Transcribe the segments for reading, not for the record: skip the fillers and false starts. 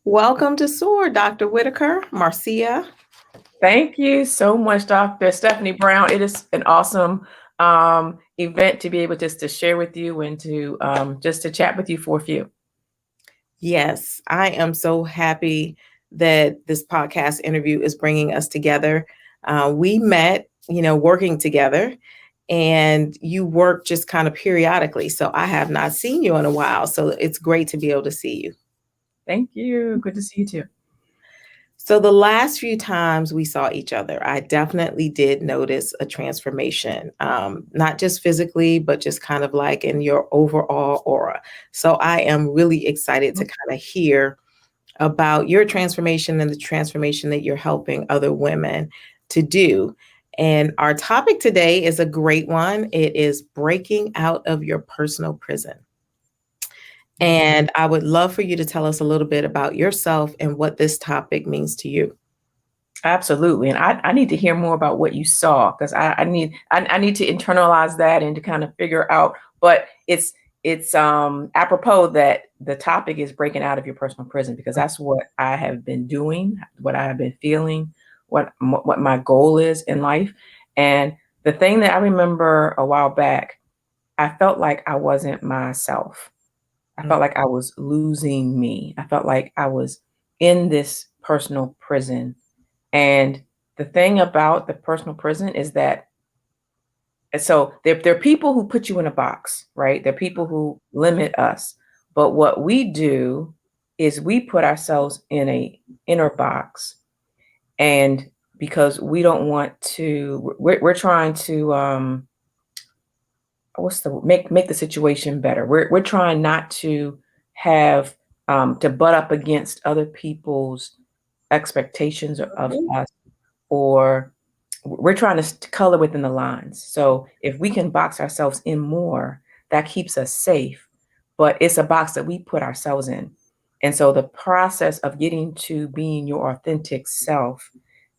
Welcome to SOAR, Dr. Whitaker, Marcia. Thank you so much, Dr. Stephanie Brown. It is an awesome event to be able just to share with you and to just to chat with you for a few. Yes, I am so happy that this podcast interview is bringing us together. We met, working together, and you work just kind of periodically. So I have not seen you in a while. So it's great to be able to see you. Thank you. Good to see you too. So the last few times we saw each other, I definitely did notice a transformation, not just physically, but just kind of like in your overall aura. So I am really excited to kind of hear about your transformation and the transformation that you're helping other women to do. And our topic today is a great one. It is breaking out of your personal prison. And I would love for you to tell us a little bit about yourself and what this topic means to you. Absolutely. And I need to hear more about what you saw because I need to internalize that and to kind of figure out. But it's apropos that the topic is breaking out of your personal prison because that's what I have been doing, what I have been feeling, what my goal is in life. And the thing that I remember a while back, I felt like I wasn't myself. I felt like I was losing me. I felt like I was in this personal prison. And the thing about the personal prison is that, so there are people who put you in a box, right? There are people who limit us. But what we do is we put ourselves in a inner box. And because we don't want to, we're trying to, make the situation better. We're trying not to have to butt up against other people's expectations of us, or we're trying to color within the lines. So if we can box ourselves in more, that keeps us safe. But it's a box that we put ourselves in. And so the process of getting to being your authentic self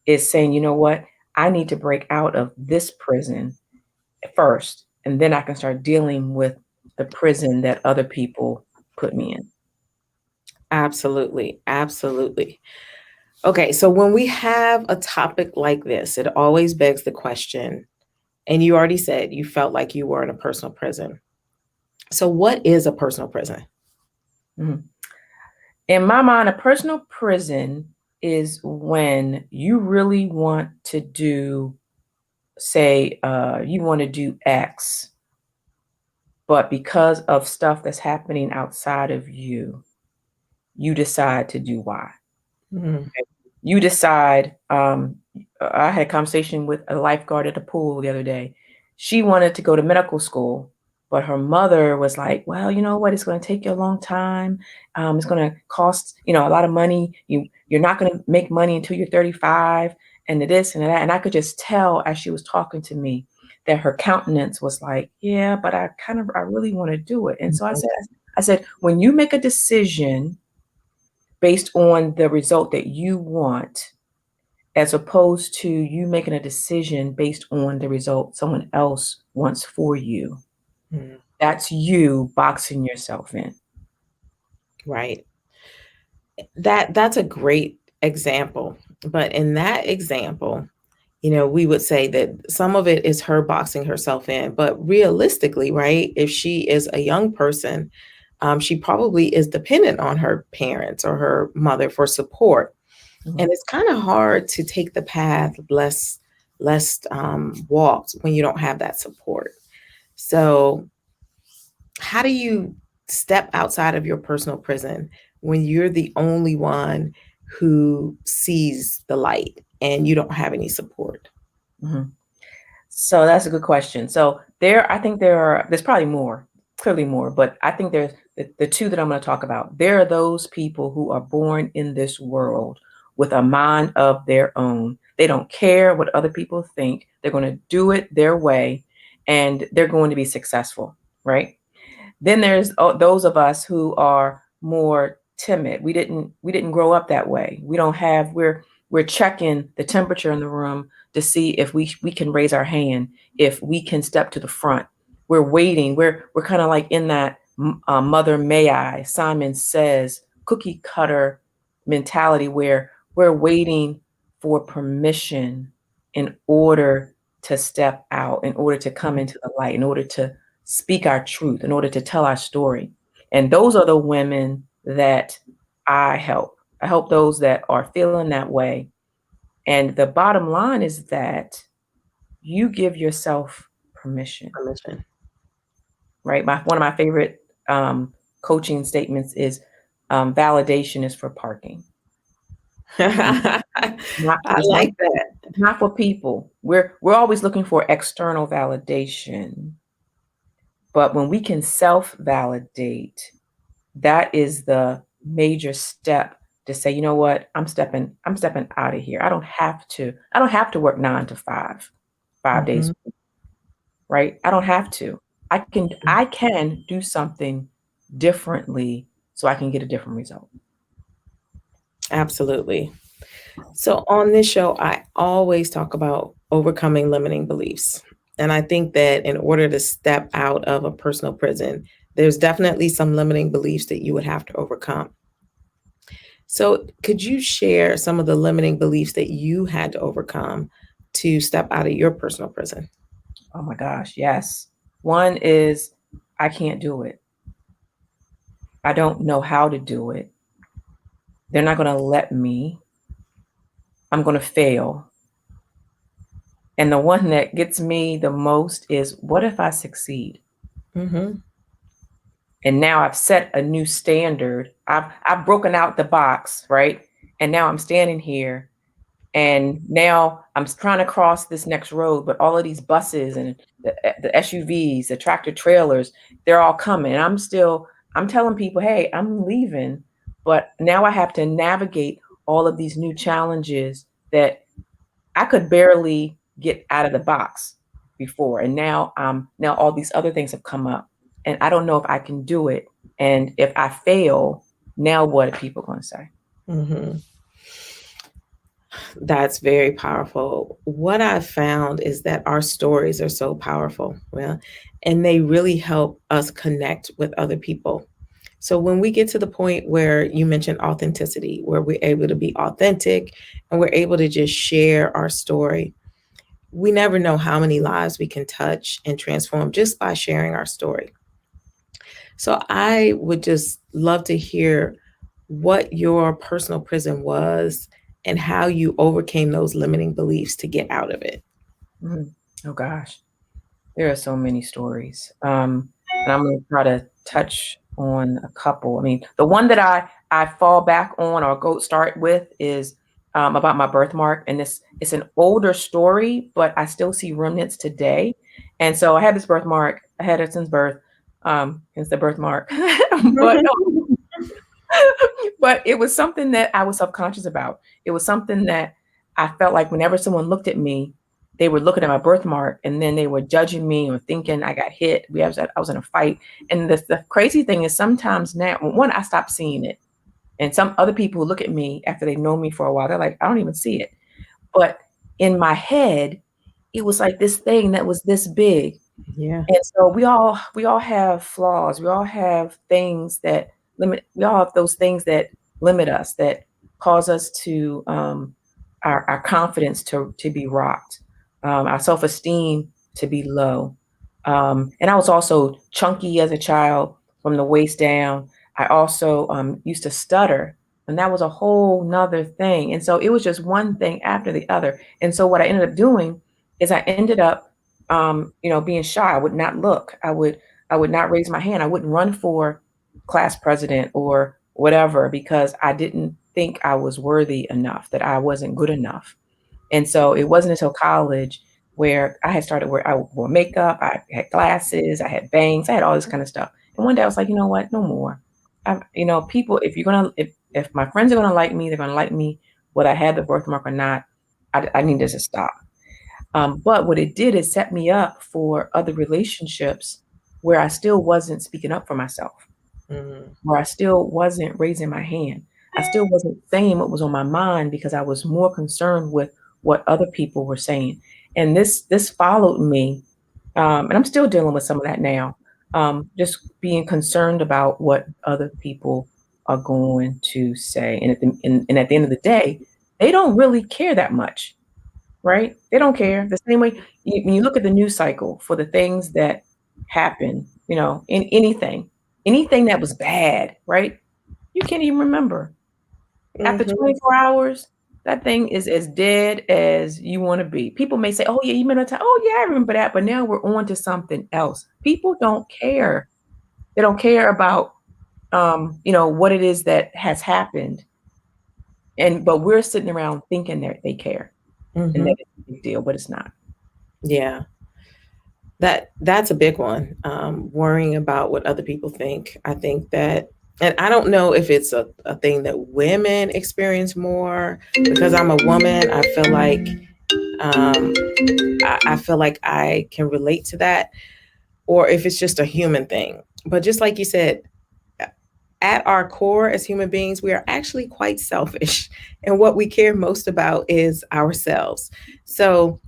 is saying, you know what, I need to break out of this prison first, and then I can start dealing with the prison that other people put me in. Absolutely. Absolutely. Okay. So when we have a topic like this, it always begs the question, and you already said you felt like you were in a personal prison. So, what is a personal prison? Mhm. In my mind, a personal prison is when you really want to do, say, you want to do X, but because of stuff that's happening outside of you, you decide to do Y. Mhm. You decide, I had a conversation with a lifeguard at the pool the other day. She wanted to go to medical school, but her mother was like, well, you know what? It's going to take you a long time. It's going to cost, a lot of money. You're not going to make money until you're 35 and this and that. And I could just tell as she was talking to me that her countenance was like, yeah, but I really want to do it. And so I said, when you make a decision based on the result that you want, as opposed to you making a decision based on the result someone else wants for you. Mhm. That's you boxing yourself in. Right. That's a great example. But in that example, we would say that some of it is her boxing herself in, but realistically, right, if she is a young person, she probably is dependent on her parents or her mother for support. And Mhm. it's kind of hard to take the path less walked when you don't have that support. So how do you step outside of your personal prison when you're the only one who sees the light and you don't have any support? Mhm. So that's a good question. So I think there's probably more, clearly more, but I think there's the two that I'm going to talk about. There are those people who are born in this world with a mind of their own. They don't care what other people think. They're going to do it their way, and they're going to be successful, right? Then there's those of us who are more timid. We didn't grow up that way. We don't have we're checking the temperature in the room to see if we can raise our hand, if we can step to the front. We're waiting. We're kind of like in that Mother May I, Simon Says, cookie cutter mentality where we're waiting for permission in order to step out, in order to come into the light, in order to speak our truth, in order to tell our story. And those are the women that I help. I help those that are feeling that way. And the bottom line is that you give yourself permission, Permission. right? One of my favorite coaching statements is validation is for parking. I It's like that. not for people. We're always looking for external validation, but when we can self-validate, that is the major step to say, you know what, I'm stepping out of here. I don't have to work 9 to 5, 5 days, Mhm. right? I don't have to. I can do something differently so I can get a different result. Absolutely. So on this show, I always talk about overcoming limiting beliefs. And I think that in order to step out of a personal prison, there's definitely some limiting beliefs that you would have to overcome. So could you share some of the limiting beliefs that you had to overcome to step out of your personal prison? Oh my gosh, yes. One is I can't do it. I don't know how to do it. They're not going to let me. I'm going to fail. And the one that gets me the most is what if I succeed? Hmm. And now I've set a new standard. I've broken out the box, right? And now I'm standing here and now I'm trying to cross this next road, but all of these buses and the SUVs, the tractor trailers, they're all coming. And I'm telling people, hey, I'm leaving, but now I have to navigate all of these new challenges that I could barely get out of the box before. And now all these other things have come up and I don't know if I can do it. And if I fail, now what are people going to say? Hmm. That's very powerful. What I've found is that our stories are so powerful. Well, and they really help us connect with other people. So when we get to the point where you mentioned authenticity, where we're able to be authentic and we're able to just share our story, we never know how many lives we can touch and transform just by sharing our story. So I would just love to hear what your personal prison was and how you overcame those limiting beliefs to get out of it. Mhm. Oh gosh. There are so many stories. And I'm going to try to touch on a couple. I mean, the one that I fall back on or go start with is about my birthmark. And this it's an older story, but I still see remnants today. And so I had this birthmark. I had it since birth, since the birthmark. but but it was something that I was subconscious about. It was something that I felt like whenever someone looked at me, they were looking at my birthmark and then they were judging me or thinking I got hit. I was in a fight. And the crazy thing is sometimes now, one, I stopped seeing it. And some other people who look at me after they've known me for a while, they're like, I don't even see it. But in my head, it was like this thing that was this big. Yeah. And so we all have flaws. We all have things that limit. We all have those things that limit us, that cause us to our confidence to be rocked, our self esteem to be low. And I was also chunky as a child from the waist down. I also used to stutter, and that was a whole nother thing. And so it was just one thing after the other. And so what I ended up doing is I ended up being shy. I would not look. I would not raise my hand. I wouldn't run for class president or whatever because I didn't think I was worthy enough, that I wasn't good enough. And so it wasn't until college where I had started where I wore makeup, I had glasses, I had bangs, I had all this kind of stuff. And one day I was like, you know what? No more. People, if my friends are gonna like me, they're gonna like me, whether I had the birthmark or not. I needed to stop. But what it did is set me up for other relationships where I still wasn't speaking up for myself, Mm. where I still wasn't raising my hand. I still wasn't saying what was on my mind because I was more concerned with what other people were saying. And this followed me, and I'm still dealing with some of that now. Just being concerned about what other people are going to say. And at the end of the day, they don't really care that much, right? They don't care. The same way when you look at the news cycle for the things that happen, in anything that was bad, right? You can't even remember. After Mhm. 24 hours, that thing is as dead as you want to be. People may say, "Oh yeah, you remember that time?" Oh yeah, I remember that. But now we're on to something else. People don't care. They don't care about what it is that has happened. But we're sitting around thinking that they care and that Mhm. it's a big deal, but it's not. Yeah. That's a big one. Worrying about what other people think. I think that, and I don't know if it's a thing that women experience more because I'm a woman. I feel like I can relate to that, or if it's just a human thing. But just like you said, at our core as human beings, we are actually quite selfish, and what we care most about is ourselves. So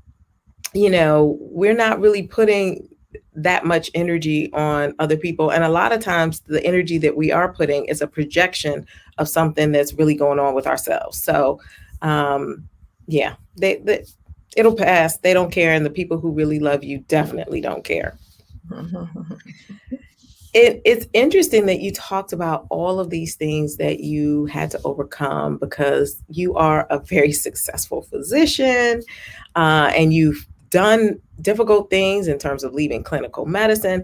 we're not really putting that much energy on other people. And a lot of times, the energy that we are putting is a projection of something that's really going on with ourselves. So, yeah, it'll pass. They don't care. And the people who really love you definitely don't care. It's interesting that you talked about all of these things that you had to overcome because you are a very successful physician, and you've done difficult things in terms of leaving clinical medicine.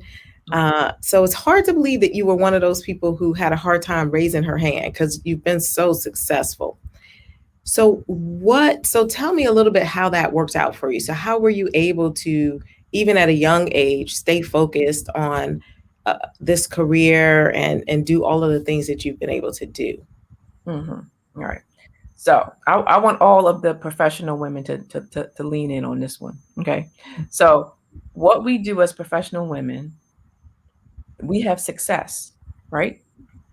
So it's hard to believe that you were one of those people who had a hard time raising her hand because you've been so successful. So tell me a little bit how that worked out for you. So how were you able to, even at a young age, stay focused on this career and do all of the things that you've been able to do? All right. So I want all of the professional women to lean in on this one. Okay. So what we do as professional women, we have success, right?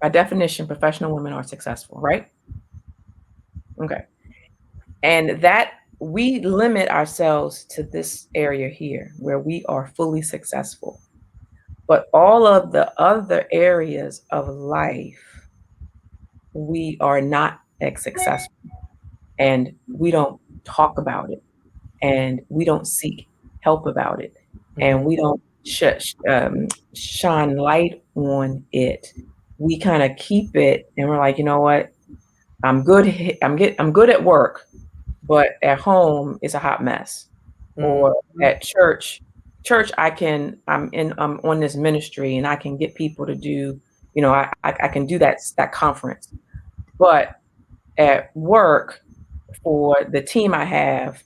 By definition, professional women are successful, right? Okay. And that we limit ourselves to this area here where we are fully successful. But all of the other areas of life, we are not as successful and we don't talk about it and we don't seek help about it and we Mhm. don't shine light on it. We kind of keep it and we're like, you know what? I'm good. I'm good at work, but at home it's a hot mess. Or Mhm. at church I'm on this ministry and I can get people to do, I can do that conference. But at work for the team I have,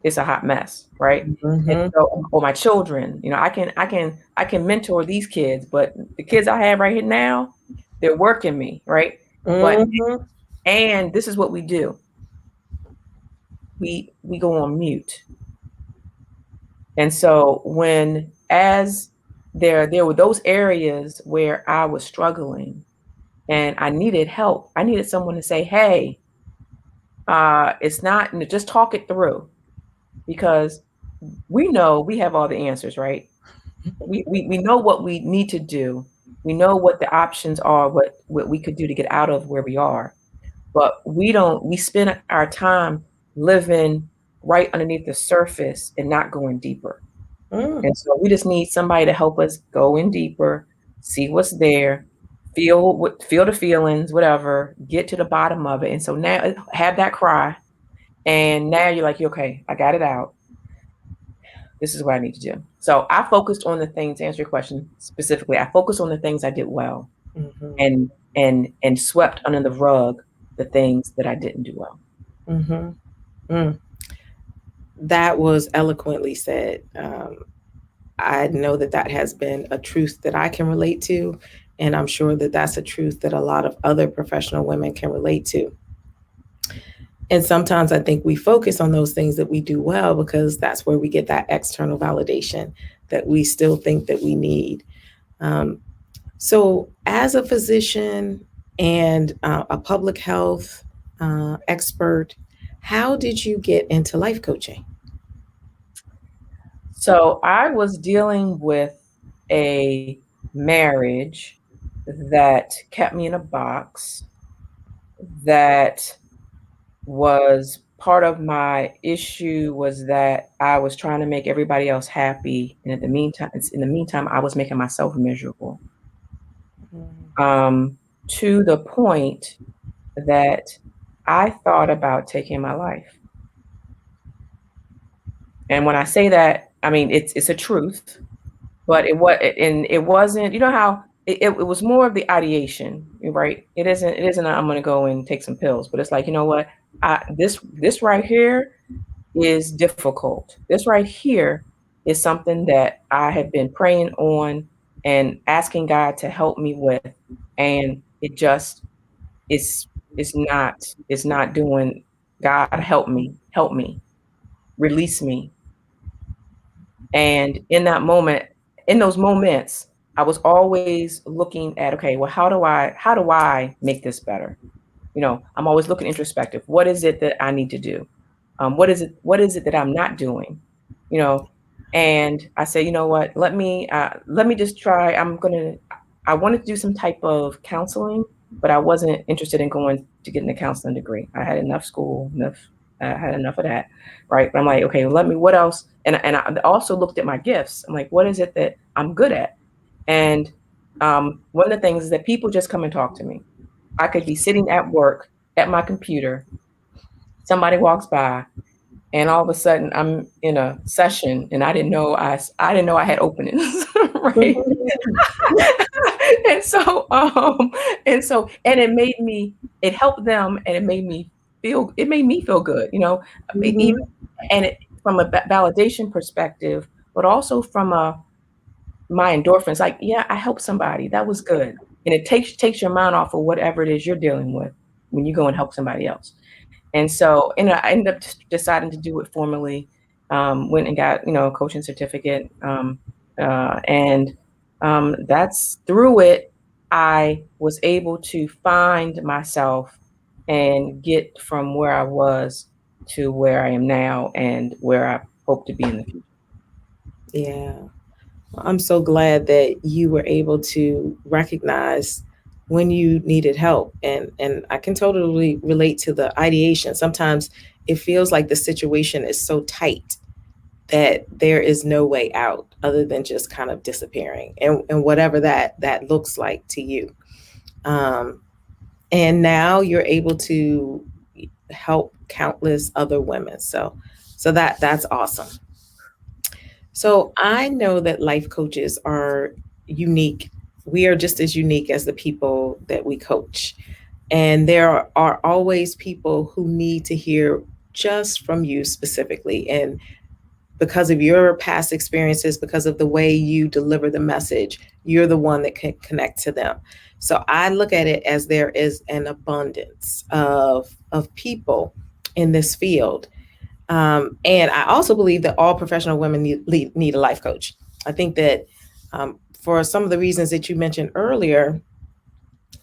it's a hot mess, right? And Mhm. so, or my children, I can mentor these kids, but the kids I have right here now, they're working me, right? But Mhm. and this is what we do. We go on mute. And so when as there were those areas where I was struggling and I needed help. I needed someone to say, "Hey, it's not just talk it through," because we know we have all the answers, right? We know what we need to do. We know what the options are, what we could do to get out of where we are. But we spend our time living right underneath the surface and not going deeper. Mm. And so we just need somebody to help us go in deeper, see what's there, feel the feelings, whatever, get to the bottom of it. And so now have that cry. And now you're like, okay, I got it out. This is what I need to do. So I focused on the things, to answer your question specifically, I focused on the things I did well Mhm. and swept under the rug the things that I didn't do well. Mhm. Mm. That was eloquently said. I know that that has been a truth that I can relate to, and I'm sure that that's a truth that a lot of other professional women can relate to. And sometimes I think we focus on those things that we do well because that's where we get that external validation that we still think that we need. Um, so, as a physician and a public health expert, how did you get into life coaching? So I was dealing with a marriage that kept me in a box, that was part of my issue was that I was trying to make everybody else happy, and in the meantime, I was making myself miserable. Mhm. Um, to the point that I thought about taking my life. And when I say that, I mean it's a truth, but it wasn't. You know how it was more of the ideation, right? It isn't. I'm going to go and take some pills, but it's like, you know what? This right here is difficult. This right here is something that I have been praying on and asking God to help me with, and it just is it's not doing. God, help me, release me. And in those moments, I was always looking at, okay, well, how do I make this better? I'm always looking introspective. What is it that I need to do? What is it that I'm not doing? You know, and I say, you know what? Let me just try. I wanted to do some type of counseling, but I wasn't interested in going to getting a counseling degree. I had enough school, enough. I had enough of that, right? But I'm like, okay, what else? And I also looked at my gifts. I'm like, what is it that I'm good at? And one of the things is that people just come and talk to me. I could be sitting at work at my computer. Somebody walks by, and all of a sudden I'm in a session, and I didn't know I had openings, right? and so um and it helped them, and it made me feel good, even Mhm. and it from a validation perspective, but also from a my endorphins, like, yeah, I helped somebody. That was good. And it takes your mind off of whatever it is you're dealing with when you go and help somebody else. And so, I ended up deciding to do it formally. Went and got, a coaching certificate. And that's through it, I was able to find myself and get from where I was to where I am now and where I hope to be in the future. Yeah. I'm so glad that you were able to recognize when you needed help. And I can totally relate to the ideation. Sometimes it feels like the situation is so tight that there is no way out other than just kind of disappearing, and whatever that looks like to you. Um, and now you're able to help countless other women. So that's awesome. So I know that life coaches are unique. We are just as unique as the people that we coach. And there are always people who need to hear just from you specifically. And because of your past experiences, because of the way you deliver the message, you're the one that can connect to them. So I look at it as there is an abundance of people in this field, and I also believe that all professional women need a life coach. I think that for some of the reasons that you mentioned earlier,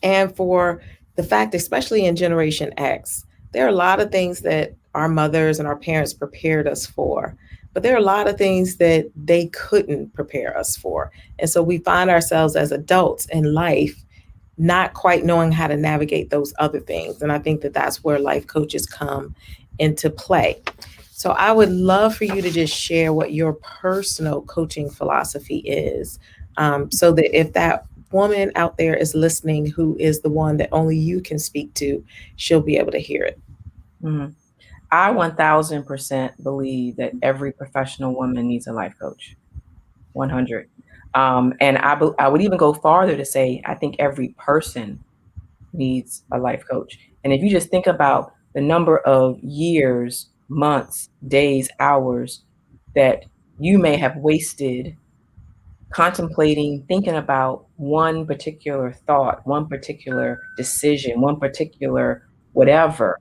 and for the fact, especially in Generation X, there are a lot of things that our mothers and our parents prepared us for, but there are a lot of things that they couldn't prepare us for. And so we find ourselves as adults in life not quite knowing how to navigate those other things. And I think that that's where life coaches come into play. So I would love for you to just share what your personal coaching philosophy is, so that if that woman out there is listening who is the one that only you can speak to, she'll be able to hear it. Mhm. I 1000% believe that every professional woman needs a life coach. 100. And I would even go farther to say I think every person needs a life coach. And if you just think about the number of years, months, days, hours that you may have wasted contemplating, thinking about one particular thought, one particular decision, one particular whatever.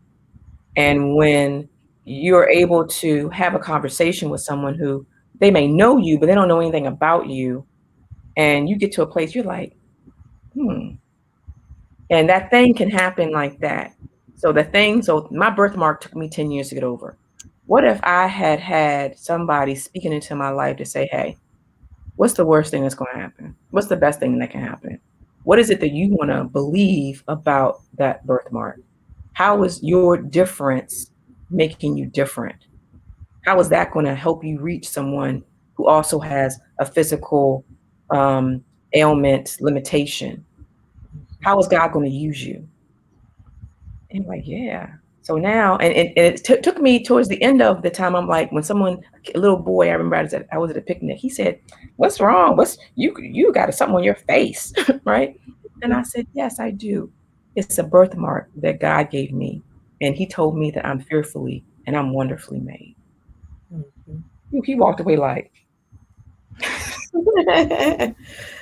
And when you're able to have a conversation with someone who they may know you, but they don't know anything about you, and you get to a place you're like, hmm, and that thing can happen like that. So my birthmark took me 10 years to get over. What if I had had somebody speaking into my life to say, hey, what's the worst thing that's going to happen? What's the best thing that can happen? What is it that you want to believe about that birthmark? How is your difference making you different? How is that going to help you reach someone who also has a physical um, ailment limitation? How is God going to use you? And like, yeah. So now, and it took me towards the end of the time. I'm like, when someone, a little boy, I remember I was at a picnic. He said, "What's wrong? What's you got something on your face, right?" And I said, "Yes, I do. It's a birthmark that God gave me, and He told me that I'm fearfully and I'm wonderfully made." Mhm. He walked away like,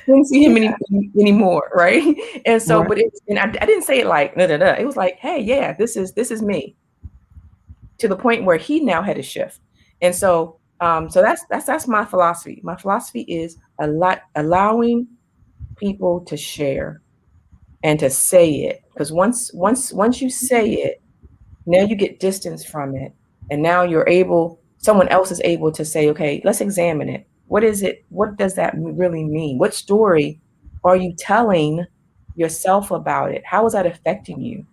didn't see him anymore, right? And so, Right. but I didn't say it like, no, no, no. It was like, hey, yeah, this is me, to the point where he now had a shift. And so, so that's my philosophy. My philosophy is allowing people to share and to say it, because once you say it, now you get distance from it, and now someone else is able to say, okay, let's examine it. What is it? What does that really mean? What story are you telling yourself about it? How is that affecting you?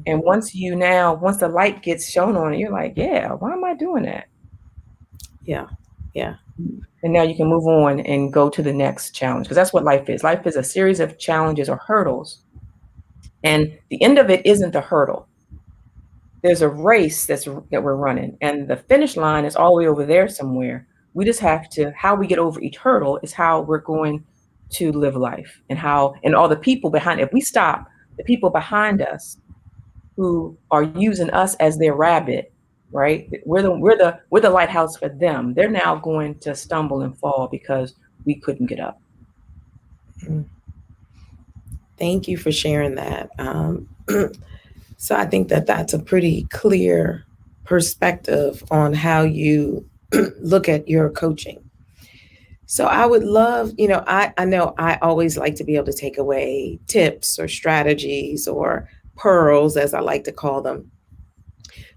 And Mhm. once the light gets shown on it, you're like, yeah, why am I doing that? Yeah. Yeah. And now you can move on and go to the next challenge, because that's what life is. Life is a series of challenges or hurdles, and the end of it isn't the hurdle. There's a race that we're running, and the finish line is all the way over there somewhere. We just have to, how we get over each hurdle is how we're going to live life, and all the people behind. If we stop, the people behind us who are using us as their rabbit, right? We're the lighthouse for them. They're now going to stumble and fall because we couldn't get up. Mm. Thank you for sharing that. So I think that that's a pretty clear perspective on how you look at your coaching. So I would love, I know I always like to be able to take away tips or strategies or pearls, as I like to call them.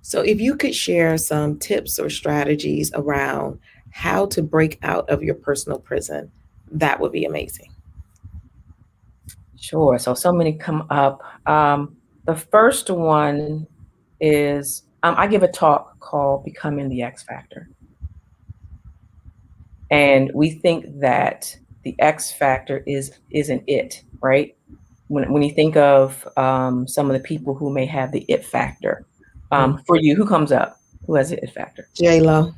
So if you could share some tips or strategies around how to break out of your personal prison, that would be amazing. Sure. So many come up. The first one is, I give a talk called Becoming the X Factor. And we think that the X factor isn't it, right? When you think of some of the people who may have the it factor, Mm. for you, who comes up? Who has the it factor? J Lo.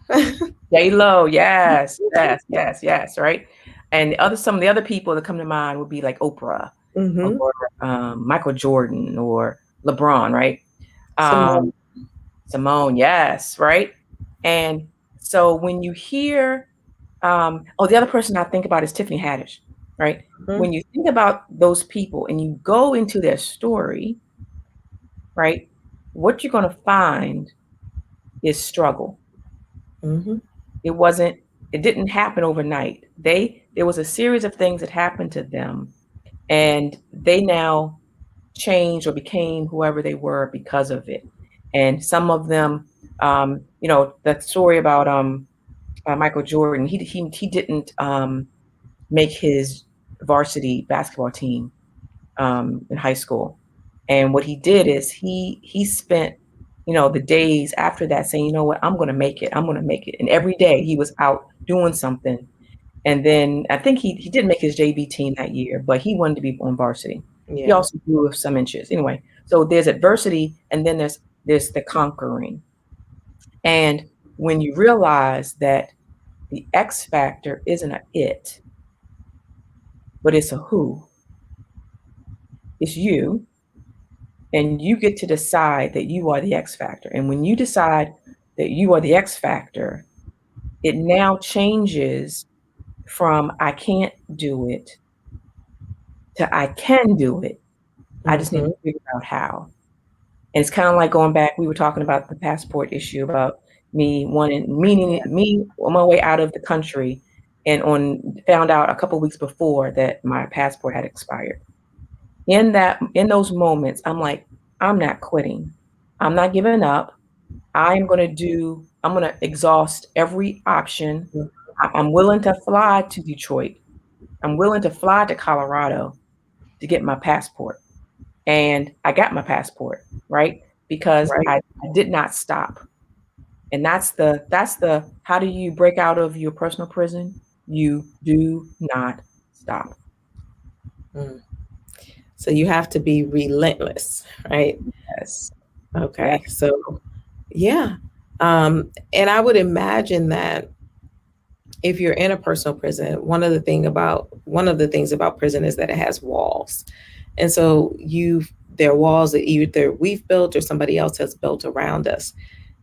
J Lo, yes, yes, yes, yes, right. And some of the other people that come to mind would be like Oprah, Mm-hmm. or Michael Jordan, or LeBron, right? Simone. Um, Simone, yes, right. And so when you hear, the other person I think about is Tiffany Haddish, right? Mm-hmm. When you think about those people and you go into their story, right, what you're going to find is struggle. Mm-hmm. It wasn't, it didn't happen overnight. There was a series of things that happened to them, and they now changed or became whoever they were because of it. And some of them, that story about Michael Jordan, he didn't make his varsity basketball team in high school. And what he did is he spent, the days after that saying, you know what, I'm going to make it. I'm going to make it. And every day he was out doing something. And then I think he did make his JV team that year, but he wanted to be on varsity. He Yeah. also grew some inches. Anyway, so there's adversity, and then there's the conquering. And when you realize that the X factor isn't a it, but it's a who, it's you, and you get to decide that you are the X factor. And when you decide that you are the X factor, it now changes from I can't do it to I can do it. I just need Mm-hmm. to figure out how. And it's kind of like going back, we were talking about the passport issue, about me on my way out of the country, and found out a couple weeks before that my passport had expired. In those moments, I'm like, I'm not quitting. I'm not giving up. I'm going to exhaust every option. I'm willing to fly to Detroit. I'm willing to fly to Colorado. to get my passport. And I got my passport, right? Because Right. I did not stop. And that's the how do you break out of your personal prison? You do not stop. Mm. So you have to be relentless, right? Yes. Yeah. Okay. So yeah. And I would imagine that if you're in a personal prison, one of the things about prison is that it has walls. And so there are walls that either we've built or somebody else has built around us.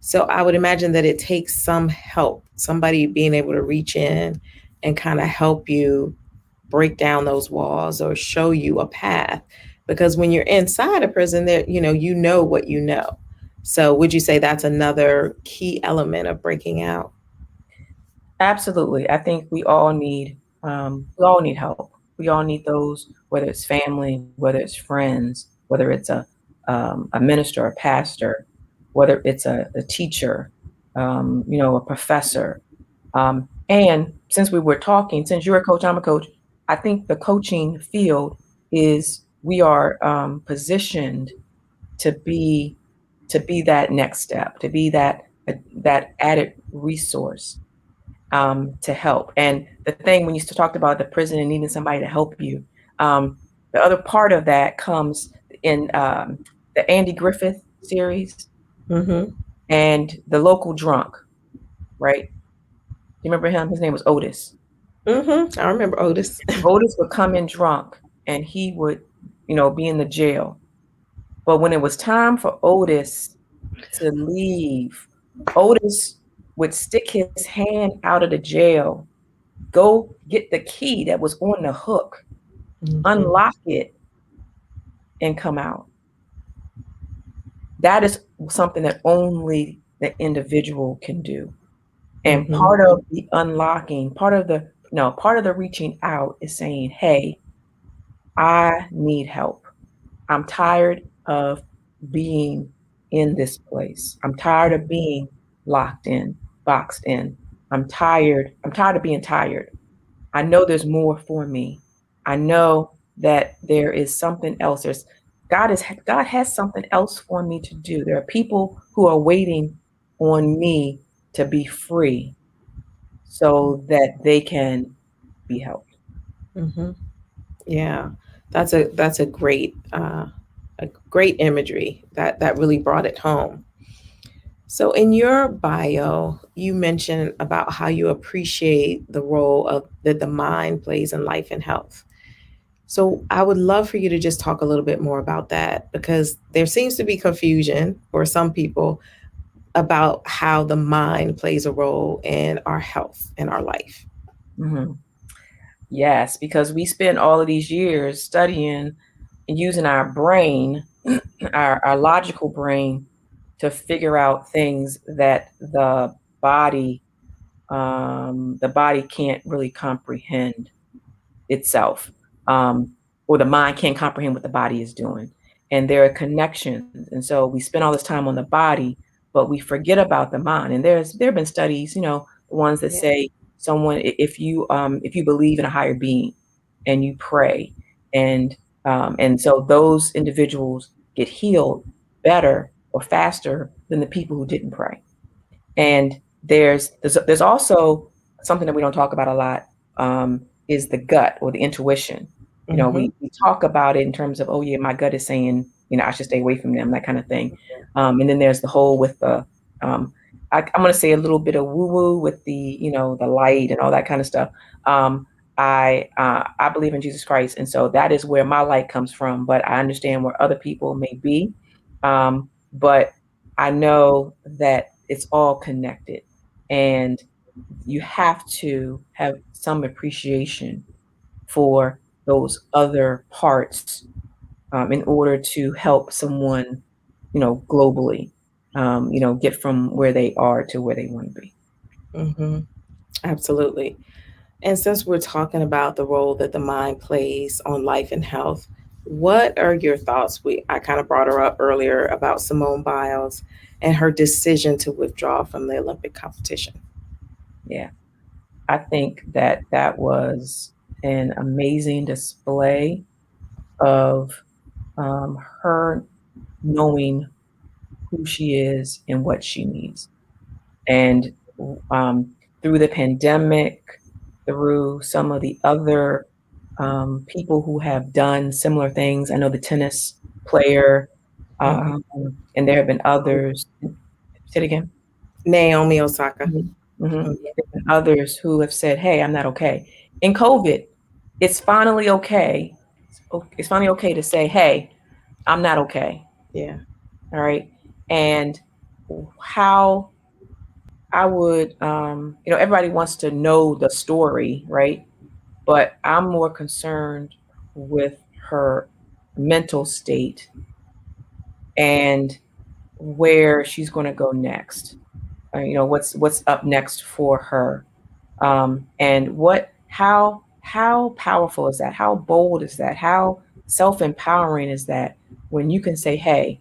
So I would imagine that it takes some help, somebody being able to reach in and kind of help you break down those walls or show you a path. Because when you're inside a prison, there, you know what you know. So would you say that's another key element of breaking out? Absolutely. I think we all need help. We all need those, whether it's family, whether it's friends, whether it's a minister, a pastor, whether it's a teacher, a professor. And since we were talking, since you're a coach, I'm a coach, I think the coaching field is we are positioned to be to be that next step, to be that added resource to help. And the thing when you talked about the prison and needing somebody to help you, um, the other part of that comes in the Andy Griffith series Mm-hmm. and the local drunk, right? You remember him? His name was Otis. Mm-hmm. I remember Otis. Otis would come in drunk and he would, be in the jail. But when it was time for Otis to leave, Otis would stick his hand out of the jail, go get the key that was on the hook, Mm-hmm. unlock it, and come out. That is something that only the individual can do. And Mm-hmm. part of the unlocking, part of the reaching out is saying, hey, I need help. I'm tired of being in this place. I'm tired of being locked in, boxed in. I'm tired. I'm tired of being tired. I know there's more for me. I know that there is something else. God has something else for me to do. There are people who are waiting on me to be free so that they can be helped. Mm-hmm. Yeah, that's a great imagery that really brought it home. So in your bio, you mentioned about how you appreciate the role of that the mind plays in life and health. So I would love for you to just talk a little bit more about that because there seems to be confusion for some people about how the mind plays a role in our health and our life. Mhm. Yes, because we spend all of these years studying and using our brain, our logical brain, to figure out things that the body can't really comprehend itself, or the mind can't comprehend what the body is doing. And there are connections, and so we spend all this time on the body, but we forget about the mind. And there have been studies, the ones that Yeah. say someone if you believe in a higher being and you pray, and so those individuals get healed better or faster than the people who didn't pray. And there's also something that we don't talk about a lot, is the gut or the intuition. Mm-hmm. We talk about it in terms of, oh yeah, my gut is saying, I should stay away from them, that kind of thing. And then there's the whole with um, I'm going to say a little bit of woo woo with the light and all that kind of stuff. Um, I believe in Jesus Christ, and so that is where my light comes from. But I understand where other people may be. But I know that it's all connected, and you have to have some appreciation for those other parts, in order to help someone, globally, get from where they are to where they want to be. Mm-hmm. Absolutely. And since we're talking about the role that the mind plays on life and health, what are your thoughts? I kind of brought her up earlier about Simone Biles and her decision to withdraw from the Olympic competition. Yeah, I think that that was an amazing display of her knowing who she is and what she needs. And through the pandemic, through some of the other people who have done similar things, I know the tennis player, Mhm. um, and there have been others. Say it again. Naomi Osaka. Mhm. Mhm. Mhm. There have been others who have said, "Hey, I'm not okay." In COVID, it's finally okay. It's finally okay to say, "Hey, I'm not okay." Yeah. All right. And how I would, everybody wants to know the story, right? But I'm more concerned with her mental state and where she's going to go next. What's up next for her, and how powerful is that? How bold is that? How self empowering is that when you can say, "Hey,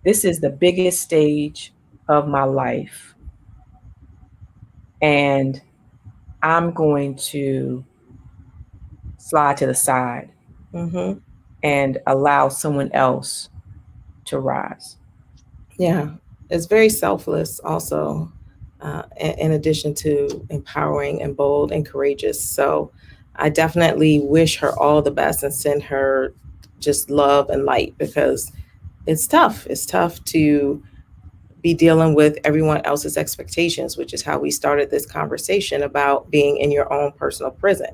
this is the biggest stage of my life, and I'm going to slide to the side Mhm. and allow someone else to rise." Yeah. It's very selfless also, in addition to empowering and bold and courageous. So I definitely wish her all the best and send her just love and light because it's tough. It's tough to be dealing with everyone else's expectations, which is how we started this conversation about being in your own personal prison.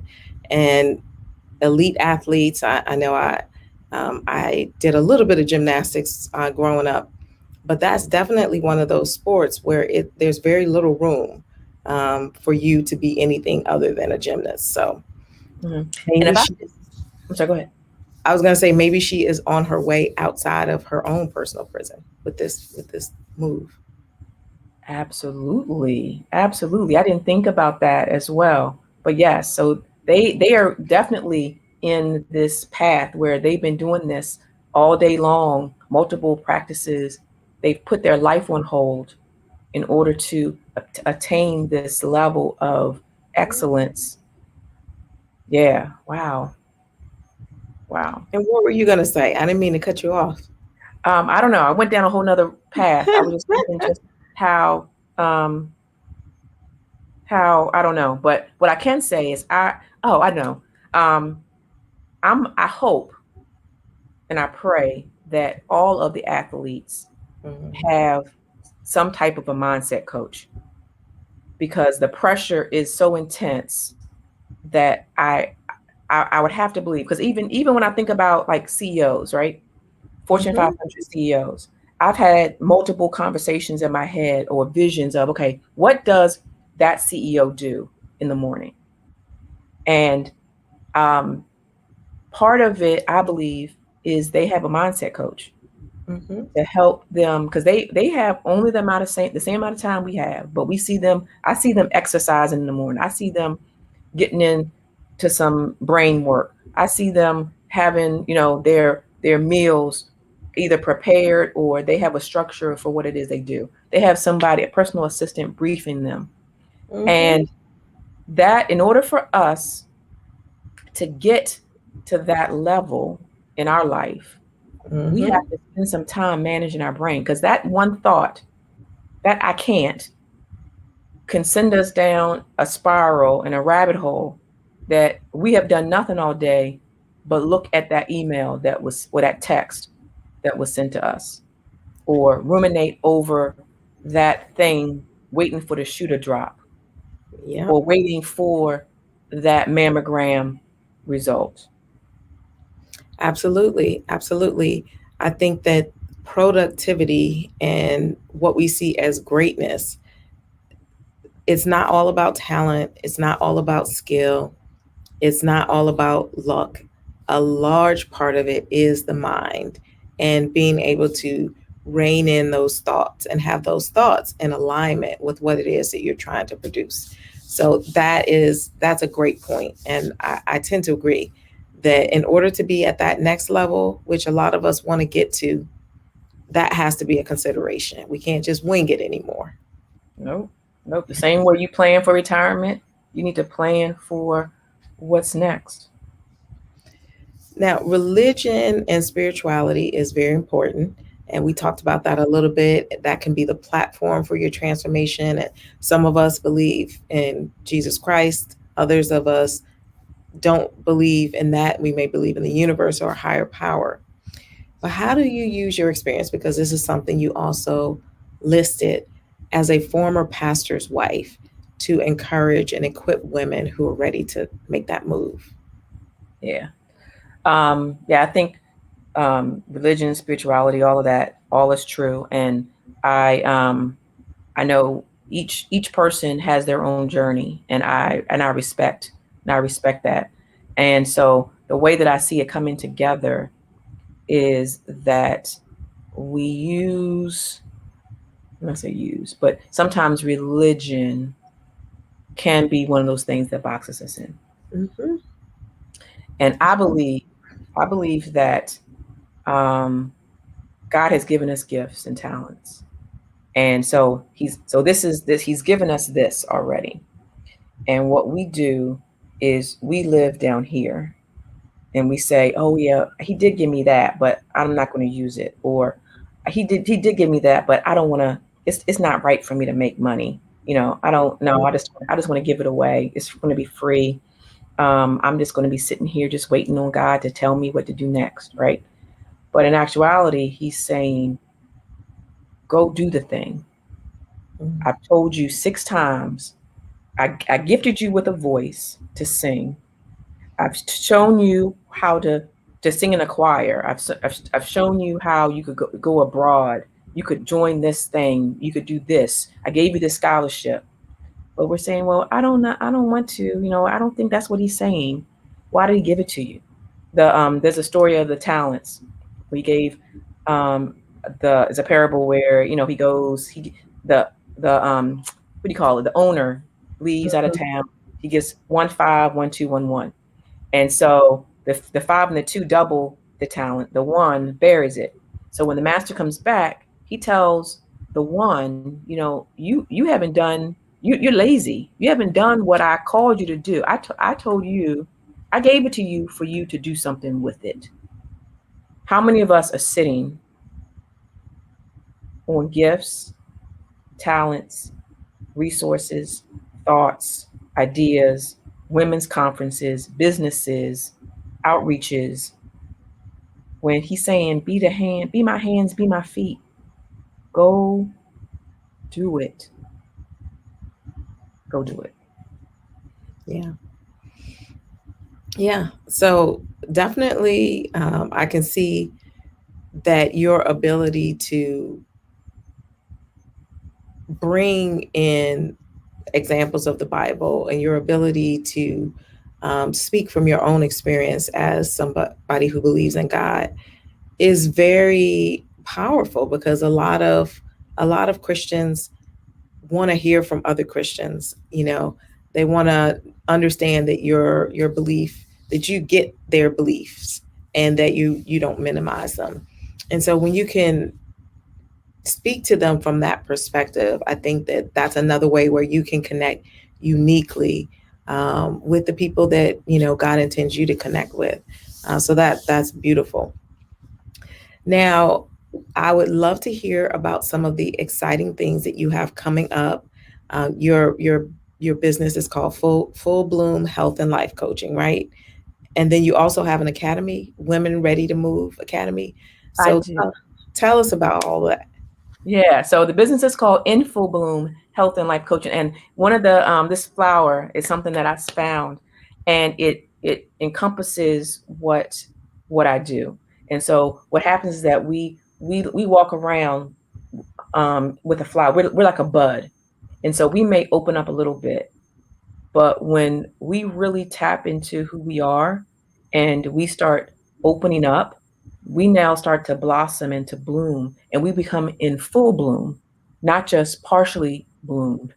And elite athletes, I know I did a little bit of gymnastics growing up, but that's definitely one of those sports where there's very little room for you to be anything other than a gymnast. So Mhm. And maybe if I, she, I'm sorry, go ahead. I was going to say maybe she is on her way outside of her own personal prison with this move. Absolutely. Absolutely. I didn't think about that as well. But yes, so they are definitely in this path where they've been doing this all day long, multiple practices. They've put their life on hold in order to attain this level of excellence. Yeah. Wow. Wow. And what were you going to say? I didn't mean to cut you off. I don't know. I went down a whole nother path. I was just thinking just how um how I don't know, but what I can say is I know. Um I hope and I pray that all of the athletes Mhm. have some type of a mindset coach because the pressure is so intense that I would have to believe because even when I think about like CEOs, right? Fortune Mhm. 500 CEOs, I've had multiple conversations in my head or visions of, okay, what does that CEO do in the morning? And um, part of it, I believe, is they have a mindset coach Mhm. to help them because they have only the same amount of time we have, but I see them exercising in the morning. I see them getting in to some brain work. I see them having, their meals either prepared or they have a structure for what it is they do. They have somebody, a personal assistant briefing them. Mhm. And that in order for us to get to that level in our life, we have Mhm. to spend some time managing our brain because that one thought that I can't can send us down a spiral and a rabbit hole that we have done nothing all day but look at that email that was or that text that was sent to us or ruminate over that thing waiting for the shoe to drop Yep. or waiting for that mammogram result. Absolutely. Absolutely. I think that productivity and what we see as greatness, it's not all about talent, it's not all about skill, it's not all about luck. A large part of it is the mind and being able to rein in those thoughts and have those thoughts in alignment with what it is that you're trying to produce. So that's a great point. And I tend to agree that in order to be at that next level, which a lot of us want to get to, that has to be a consideration. We can't just wing it anymore. Nope. Nope. The same way you plan for retirement, you need to plan for what's next. Now, religion and spirituality is very important. And we talked about that a little bit. That can be the platform for your transformation. And some of us believe in Jesus Christ, others of us don't believe in that. We may believe in the universe or a higher power. But how do you use your experience? Because this is something you also listed as a former pastor's wife to encourage and equip women who are ready to make that move. Yeah. Yeah, I think religion, spirituality, all of that, all is true. And I I know each person has their own journey, and I respect that. And so the way that I see it coming together is that we use, I'm not say use, but sometimes religion can be one of those things that boxes us in. Mm-hmm. And I believe that um, God has given us gifts and talents. And so this is this, he's given us this already. And what we do is we live down here and we say, oh yeah, he did give me that, but I'm not going to use it. Or he did give me that, but I don't want to, it's not right for me to make money. You know, I don't know. I just want to give it away. It's going to be free. I'm just going to be sitting here just waiting on God to tell me what to do next. Right. But in actuality, he's saying, go do the thing. I've told you 6 times. I gifted you with a voice to sing. I've shown you how to sing in a choir. I've shown you how you could go abroad. You could join this thing. You could do this. I gave you this scholarship. But we're saying, well, I don't want to. You know, I don't think that's what he's saying. Why did he give it to you? There's a story of the talents. We gave um it's a parable where he goes the what do you call it, the owner leaves out of town. He gets 1 5 1 2 1 1, and so the 5 and the 2 double the talent. The 1 buries it. So when the master comes back, he tells the 1, you haven't done, you're lazy. You haven't done what I called you to do. I told you, I gave it to you for you to do something with it. How many of us are sitting on gifts, talents, resources, thoughts, ideas, women's conferences, businesses, outreaches, when he's saying, be the hand, be my hands, be my feet, go do it. Go do it. Yeah. Yeah. So definitely, I can see that your ability to bring in examples of the Bible and your ability to speak from your own experience as somebody who believes in God is very powerful, because a lot of Christians want to hear from other Christians. They want to understand that your belief, that you get their beliefs, and that you don't minimize them. And so when you can speak to them from that perspective, I think that that's another way where you can connect uniquely with the people that God intends you to connect with. So that's beautiful. Now, I would love to hear about some of the exciting things that you have coming up. Your business is called Full Bloom Health and Life Coaching, right? And then you also have an academy, Women Ready to Move Academy. I So do. tell us about all that. Yeah. So the business is called In Full Bloom Health and Life Coaching, and one of the this flower is something that I found, and it encompasses what I do. And so what happens is that we walk around with a flower. We're like a bud, and so we may open up a little bit. But when we really tap into who we are and we start opening up, we now start to blossom and to bloom, and we become in full bloom, not just partially bloomed.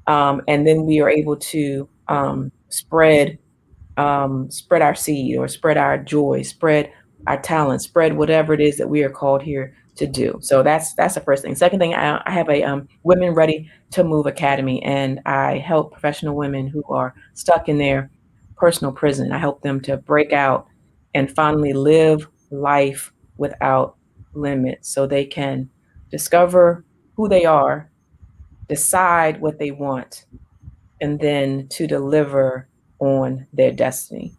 And then we are able to spread our seed, or spread our joy, spread our talent, spread whatever it is that we are called here to do. So that's the first thing. Second thing, I have a Women Ready to Move Academy, and I help professional women who are stuck in their personal prison. I help them to break out and finally live life without limits so they can discover who they are, decide what they want, and then to deliver on their destiny.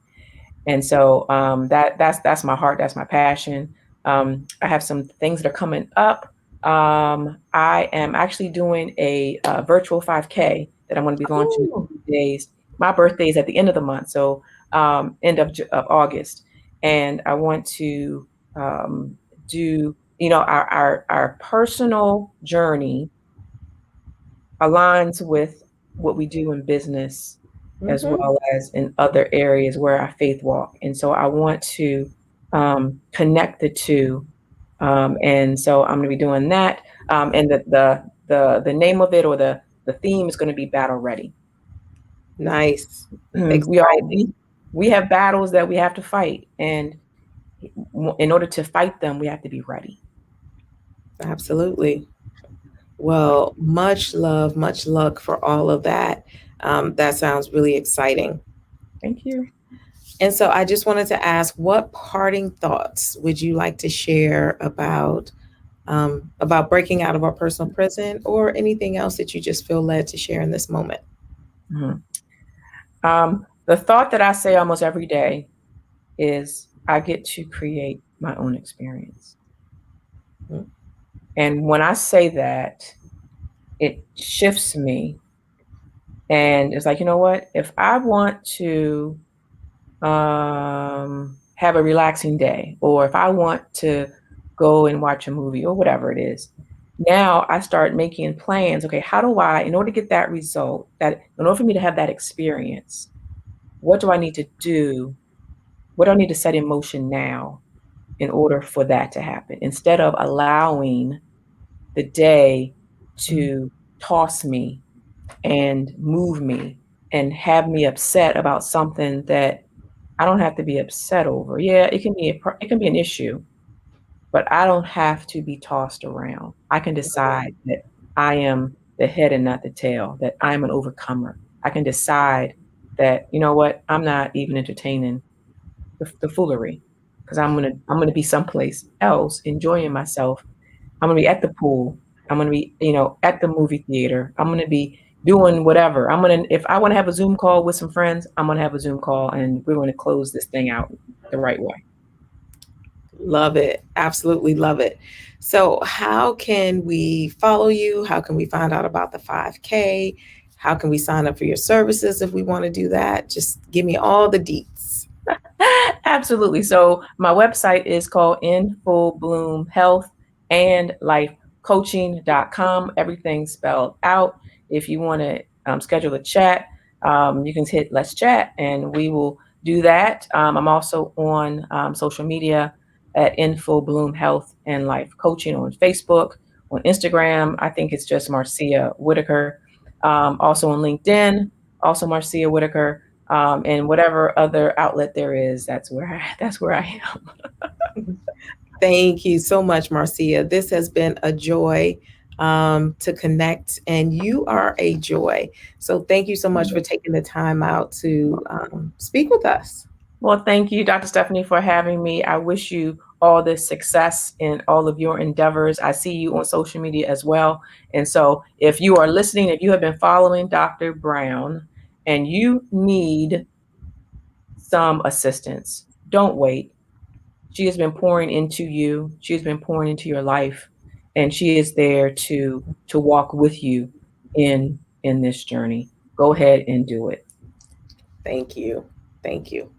And so that's my heart, that's my passion. I have some things that are coming up. I am actually doing a virtual 5K that I'm going to be launching in Oh, a few days. My birthday is at the end of the month, so end of August, and I want to do our personal journey aligns with what we do in business as mm-hmm. well as in other areas where our faith walk. And so I want to connect the two. And so I'm going to be doing that. And the name of it or the theme is going to be battle ready. Nice. we all Exciting. we have battles that we have to fight, and in order to fight them, we have to be ready. Absolutely. Well, much love, much luck for all of that. That sounds really exciting. Thank you. And so I just wanted to ask, what parting thoughts would you like to share about breaking out of our personal prison, or anything else that you just feel led to share in this moment? Mhm. The thought that I say almost every day is I get to create my own experience. Mm. And when I say that, it shifts me. And it's like, you know what? If I want to have a relaxing day, or if I want to go and watch a movie or whatever it is, now I start making plans. Okay, how do I, in order to get that result, that in order for me to have that experience, what do I need to do? What do I need to set in motion now in order for that to happen? Instead of allowing the day to toss me and move me and have me upset about something that I don't have to be upset over. Yeah, it can be an issue, but I don't have to be tossed around. I can decide that I am the head and not the tail, that I'm an overcomer. I can decide that, you know what, I'm not even entertaining the foolery, because I'm gonna be someplace else enjoying myself. I'm gonna be at the pool. I'm gonna be, at the movie theater. I'm gonna be doing whatever. If I want to have a Zoom call with some friends, I'm gonna have a Zoom call, and we're gonna close this thing out the right way. Love it. Absolutely love it. So, how can we follow you? How can we find out about the 5K? How can we sign up for your services if we want to do that? Just give me all the deets. Absolutely. So my website is called In Full Bloom Health and Life Coaching.com. Everything spelled out. If you want to schedule a chat, you can hit Let's Chat and we will do that. I'm also on social media at In Full Bloom Health and Life Coaching on Facebook, on Instagram. I think it's just Marcea Whitaker. Also on LinkedIn, also Marcea Whitaker, and whatever other outlet there is, that's where I am. Thank you so much, Marcia. This has been a joy to connect, and you are a joy. So, thank you so much for taking the time out to speak with us. Well, thank you, Dr. Stephanie, for having me. I wish you all the success in all of your endeavors. I see you on social media as well. And so if you are listening, if you have been following Dr. Brown and you need some assistance, don't wait. She has been pouring into you. She has been pouring into your life, and she is there to walk with you in this journey. Go ahead and do it. Thank you. Thank you.